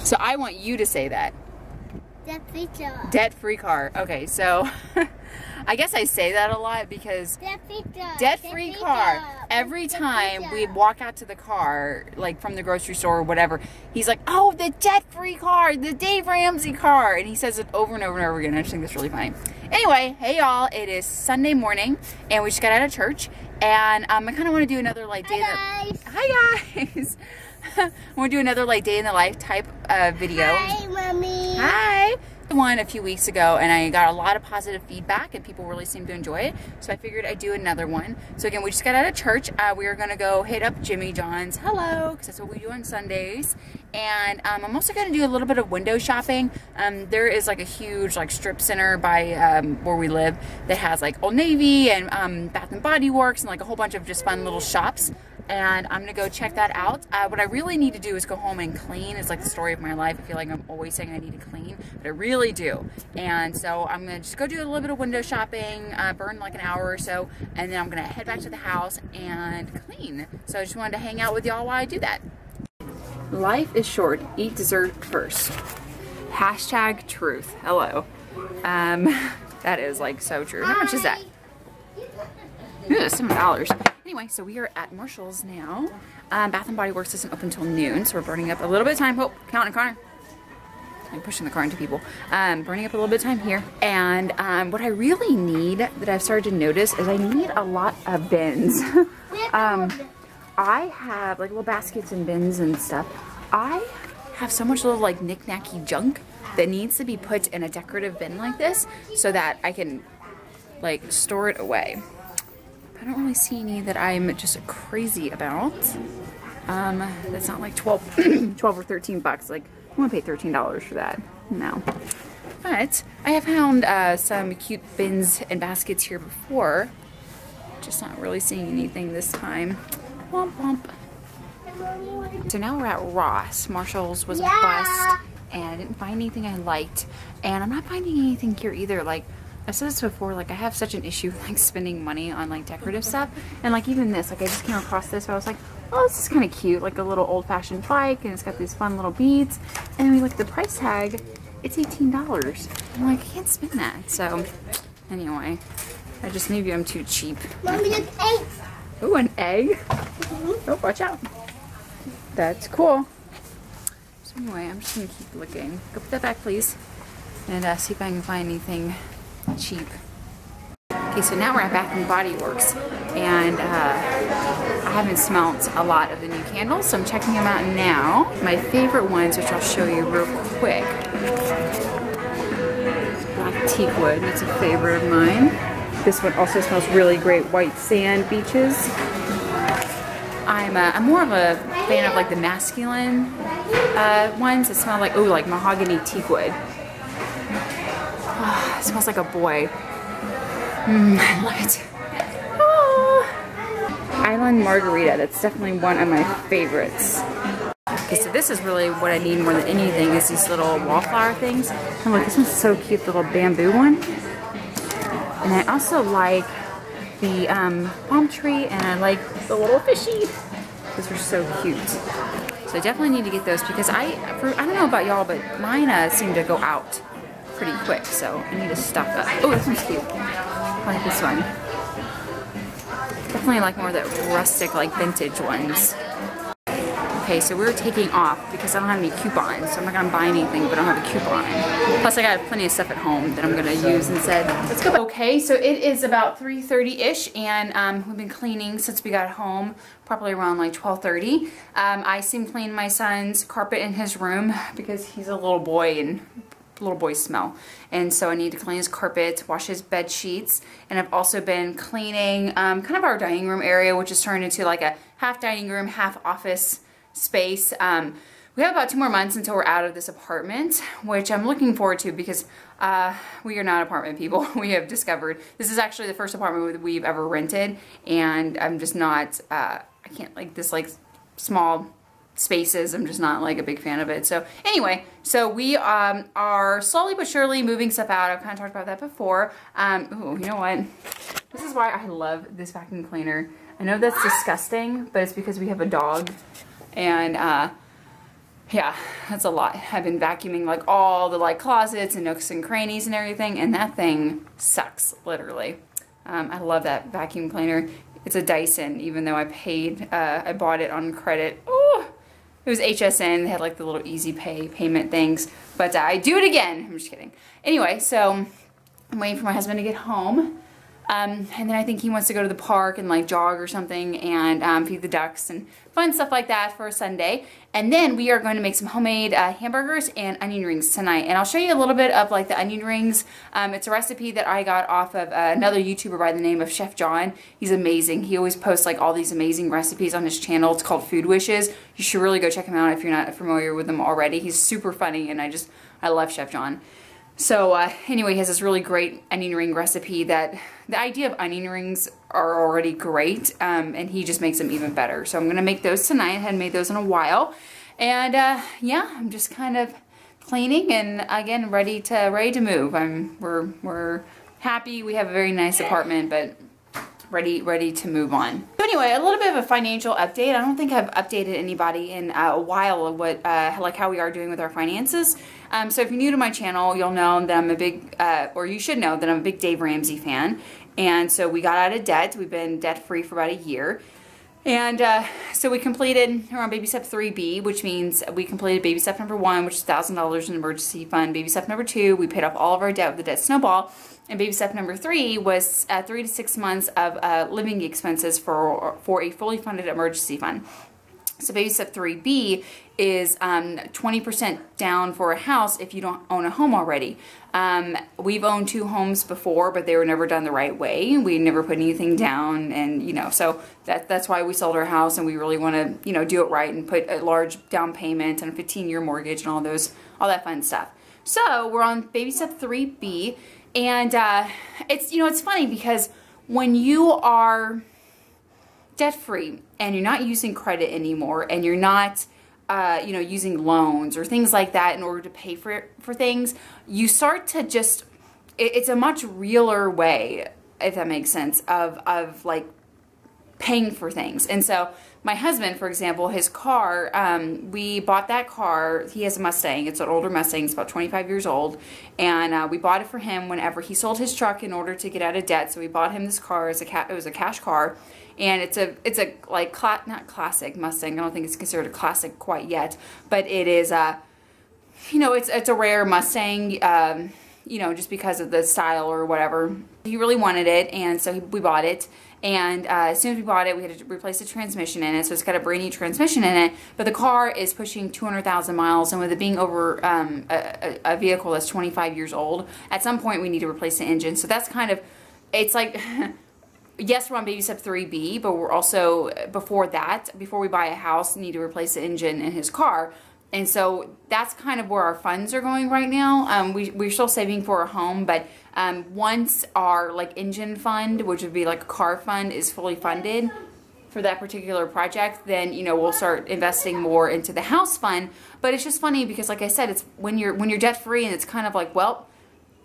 So I want you to say that. Debt-free car. Debt-free car. Okay, so I guess I say that a lot because debt-free car. Every time we walk out to the car, like from the grocery store or whatever, he's like, oh, the debt-free car, the Dave Ramsey car. And he says it over and over and over again. I just think that's really funny. Anyway, hey y'all, it is Sunday morning and we just got out of church. And I kind of want to do another like day Hi guys. I want to do another like day in the life type video. Hi, Mommy. Hi. One a few weeks ago and I got a lot of positive feedback and people really seemed to enjoy it, so I figured I'd do another one. So again, we just got out of church. We are gonna go hit up Jimmy John's, hello, because that's what we do on Sundays. And I'm also gonna do a little bit of window shopping. There is like a huge like strip center by where we live that has like Old Navy and Bath and Body Works and like a whole bunch of just fun little shops. And I'm gonna go check that out. What I really need to do is go home and clean. It's like the story of my life. I feel like I'm always saying I need to clean, but I really do. And so I'm gonna just go do a little bit of window shopping, burn like an hour or so, and then I'm gonna head back to the house and clean. So I just wanted to hang out with y'all while I do that. Life is short, eat dessert first. Hashtag truth, hello. That is like so true. How much is that? Ooh, $7. Anyway, so we are at Marshall's now. Bath and Body Works doesn't open until noon, so we're burning up a little bit of time. Oh, counting Connor. I'm pushing the car into people. Burning up a little bit of time here. And what I really need that I've started to notice is I need a lot of bins. I have like little baskets and bins and stuff. I have so much little like knick-knacky junk that needs to be put in a decorative bin like this so that I can like store it away. I don't really see any that I'm just crazy about. That's not like 12 or 13 bucks. Like, I want to pay $13 for that. No. But I have found some cute bins and baskets here before. Just not really seeing anything this time. Womp womp. So now we're at Ross. Marshall's was a bust, and I didn't find anything I liked. And I'm not finding anything here either. Like, I said this before, like I have such an issue with like spending money on like decorative stuff, and like even this, like I just came across this, so I was like, oh, this is kind of cute, like a little old-fashioned bike, and it's got these fun little beads. And then we look at the price tag, it's $18. I'm like, I can't spend that. So anyway, maybe I'm too cheap. Mommy, there's eggs. Ooh, an egg. Oh, watch out. That's cool. So anyway, I'm just gonna keep looking. Go put that back, please, and see if I can find anything cheap. Okay, so now we're at Bath and Body Works, and I haven't smelt a lot of the new candles, so I'm checking them out now. My favorite ones, which I'll show you real quick. Black teak wood, it's a favorite of mine. This one also smells really great, white sand beaches. I'm more of a fan of like the masculine ones that smell like, ooh, like mahogany teak wood. Oh, it smells like a boy. I love it. Oh. Island Margarita, that's definitely one of my favorites. Okay, so this is really what I need more than anything is these little wallflower things. Oh look, this one's so cute, the little bamboo one. And I also like the palm tree, and I like the little fishy. Those are so cute. So I definitely need to get those because I don't know about y'all, but mine seem to go out pretty quick, so I need to stock up. Oh, this one's cute. I like this one. Definitely like more of the rustic, like vintage ones. Okay, so we're taking off because I don't have any coupons, so I'm not gonna buy anything but I don't have a coupon. Plus I got plenty of stuff at home that I'm gonna use instead. Let's go back. Okay, so it is about 3:30-ish, and we've been cleaning since we got home, probably around like 12:30. I seam cleaned my son's carpet in his room because he's a little boy and little boy smell, and so I need to clean his carpet, wash his bed sheets, and I've also been cleaning kind of our dining room area, which is turned into like a half dining room, half office space. We have about 2 more months until we're out of this apartment, which I'm looking forward to because we are not apartment people. We have discovered this is actually the first apartment we've ever rented, and I'm just not I can't like this like small spaces. I'm just not like a big fan of it. So anyway, so we are slowly but surely moving stuff out. I've kind of talked about that before. Ooh, you know what? This is why I love this vacuum cleaner. I know that's disgusting, but it's because we have a dog, and Yeah, that's a lot. I've been vacuuming like all the like closets and nooks and crannies and everything, and that thing sucks, literally. I love that vacuum cleaner. It's a Dyson, even though I bought it on credit. Oh, it was HSN. They had like the little easy pay payment things, but I do it again. I'm just kidding. Anyway, so I'm waiting for my husband to get home. And then I think he wants to go to the park and like jog or something and feed the ducks and fun stuff like that for a Sunday. And then we are going to make some homemade hamburgers and onion rings tonight. And I'll show you a little bit of like the onion rings. It's a recipe that I got off of another YouTuber by the name of Chef John. He's amazing. He always posts like all these amazing recipes on his channel. It's called Food Wishes. You should really go check him out if you're not familiar with him already. He's super funny and I love Chef John. So anyway, he has this really great onion ring recipe that the idea of onion rings are already great, and he just makes them even better. So I'm going to make those tonight. I hadn't made those in a while. And yeah, I'm just kind of cleaning and again ready to move. We're happy. We have a very nice apartment, but ready to move on. So anyway, a little bit of a financial update. I don't think I've updated anybody in a while of what like how we are doing with our finances. So if you're new to my channel, you'll know that I'm a big, or you should know that I'm a big Dave Ramsey fan. And so we got out of debt. We've been debt-free for about a year. And so we completed around baby step 3B, which means we completed baby step number 1, which is $1,000 in emergency fund. Baby step number 2, we paid off all of our debt with the debt snowball. And baby step number 3 was 3 to 6 months of living expenses for a fully funded emergency fund. So baby step 3B is 20% down for a house if you don't own a home already. We've owned 2 homes before, but they were never done the right way. We never put anything down, and you know, so that's why we sold our house, and we really want to, you know, do it right and put a large down payment and a 15-year mortgage and all that fun stuff. So we're on baby step 3B, and it's, you know, it's funny because when you are debt-free and you're not using credit anymore and you're not you know, using loans or things like that in order to pay for things, you start to just, it's a much realer way, if that makes sense, of like paying for things. And so my husband, for example, his car, we bought that car. He has a Mustang. It's an older Mustang. It's about 25 years old. And we bought it for him whenever he sold his truck in order to get out of debt. So we bought him this car. It was a cash car. And it's a like not classic Mustang. I don't think it's considered a classic quite yet, but it is you know, it's a rare Mustang, you know, just because of the style or whatever. He really wanted it, and so we bought it. And as soon as we bought it, we had to replace the transmission in it, so it's got a brand new transmission in it. But the car is pushing 200,000 miles, and with it being over a vehicle that's 25 years old, at some point we need to replace the engine. So that's kind of, it's like. Yes, we're on baby step 3B, but we're also, before we buy a house, need to replace the engine in his car. And so that's kind of where our funds are going right now. We're still saving for a home, but once our like engine fund, which would be like a car fund, is fully funded for that particular project, then, you know, we'll start investing more into the house fund. But it's just funny because, like I said, it's when you're debt free, and it's kind of like, well,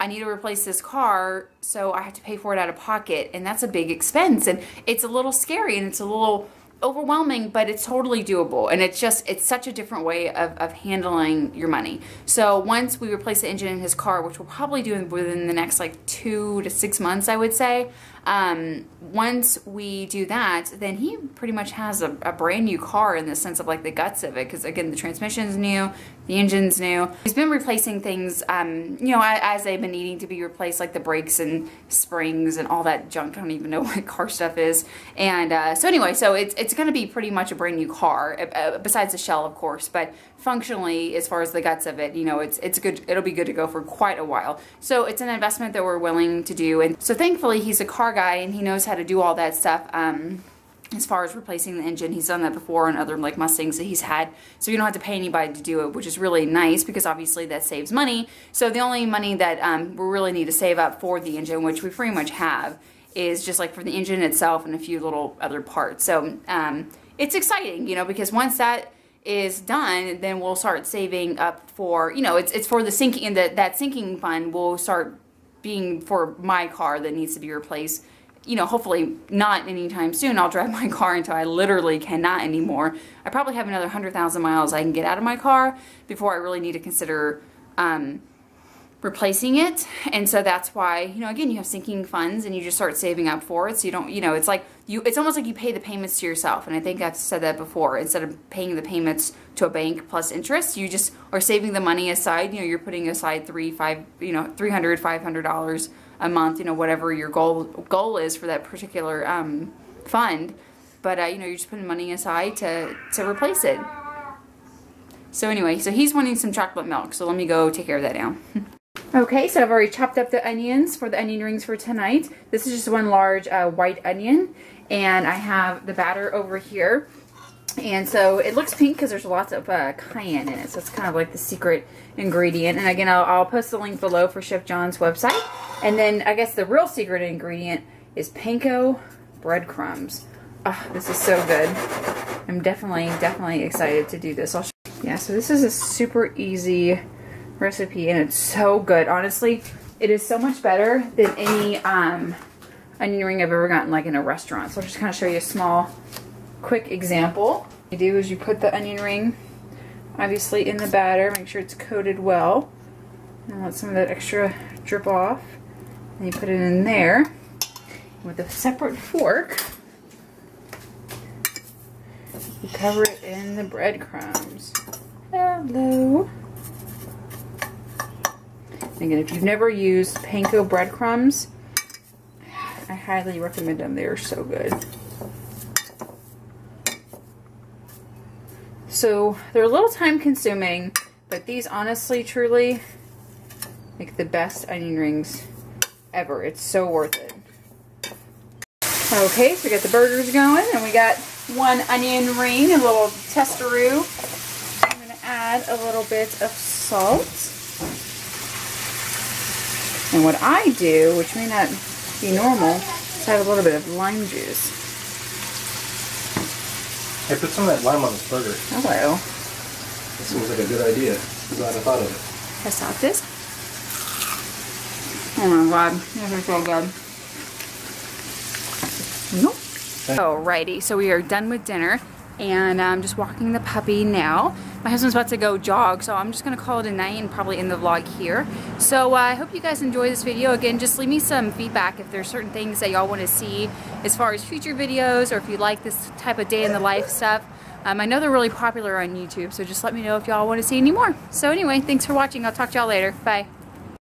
I need to replace this car, so I have to pay for it out of pocket, and that's a big expense, and it's a little scary, and it's a little overwhelming, but it's totally doable, and it's such a different way of handling your money. So once we replace the engine in his car, which we'll probably do within the next like 2 to 6 months, I would say, once we do that, then he pretty much has a brand new car in the sense of like the guts of it, because again, the transmission's new, the engine's new. He's been replacing things, you know, as they've been needing to be replaced, like the brakes and springs and all that junk. I don't even know what car stuff is. And so anyway, so it's going to be pretty much a brand new car, besides the shell, of course, but functionally, as far as the guts of it, you know, it's good. It'll be good to go for quite a while. So it's an investment that we're willing to do. And so thankfully, he's a car guy and he knows how to do all that stuff. As far as replacing the engine, he's done that before on other like Mustangs that he's had. So you don't have to pay anybody to do it, which is really nice because obviously that saves money. So the only money that we really need to save up for the engine, which we pretty much have, is just like for the engine itself and a few little other parts. So it's exciting, you know, because once that is done, then we'll start saving up for, you know, it's for the sinking, and that sinking fund will start being for my car that needs to be replaced you know, hopefully not anytime soon, I'll drive my car until I literally cannot anymore. I probably have another 100,000 miles I can get out of my car before I really need to consider replacing it. And so that's why, you know, again, you have sinking funds and you just start saving up for it. So you don't, you know, it's like it's almost like you pay the payments to yourself. And I think I've said that before. Instead of paying the payments to a bank plus interest, you just are saving the money aside. You know, you're putting aside $300, $500 a month, you know, whatever your goal is for that particular fund. But, you know, you're just putting money aside to replace it. So anyway, so he's wanting some chocolate milk. So let me go take care of that now. Okay, so I've already chopped up the onions for the onion rings for tonight. This is just one large white onion, and I have the batter over here. And so it looks pink because there's lots of cayenne in it, so it's kind of like the secret ingredient. And again, I'll post the link below for Chef John's website. And then I guess the real secret ingredient is panko breadcrumbs. Oh, this is so good. I'm definitely excited to do this. Yeah, so this is a super easy recipe and it's so good. Honestly, it is so much better than any onion ring I've ever gotten like in a restaurant. So I'll just kind of show you a small quick example. What you do is you put the onion ring obviously in the batter, make sure it's coated well, and let some of that extra drip off, and you put it in there with a separate fork. You cover it in the breadcrumbs. Hello. Again, if you've never used panko breadcrumbs, I highly recommend them. They are so good. So they're a little time consuming, but these honestly, truly make the best onion rings ever. It's so worth it. Okay, so we got the burgers going, and we got one onion ring, a little testaroo. I'm going to add a little bit of salt. And what I do, which may not be normal, is add a little bit of lime juice. Hey, put some of that lime on this burger. Hello. That seems like a good idea. I'm glad I thought of it. Test out this. Oh my god, this is so good. Nope. Alrighty, so we are done with dinner, and I'm just walking the puppy now. My husband's about to go jog, so I'm just going to call it a night and probably end the vlog here. So I hope you guys enjoy this video. Again, just leave me some feedback if there's certain things that y'all want to see as far as future videos, or if you like this type of day in the life stuff. I know they're really popular on YouTube, so just let me know if y'all want to see any more. So anyway, thanks for watching. I'll talk to y'all later. Bye.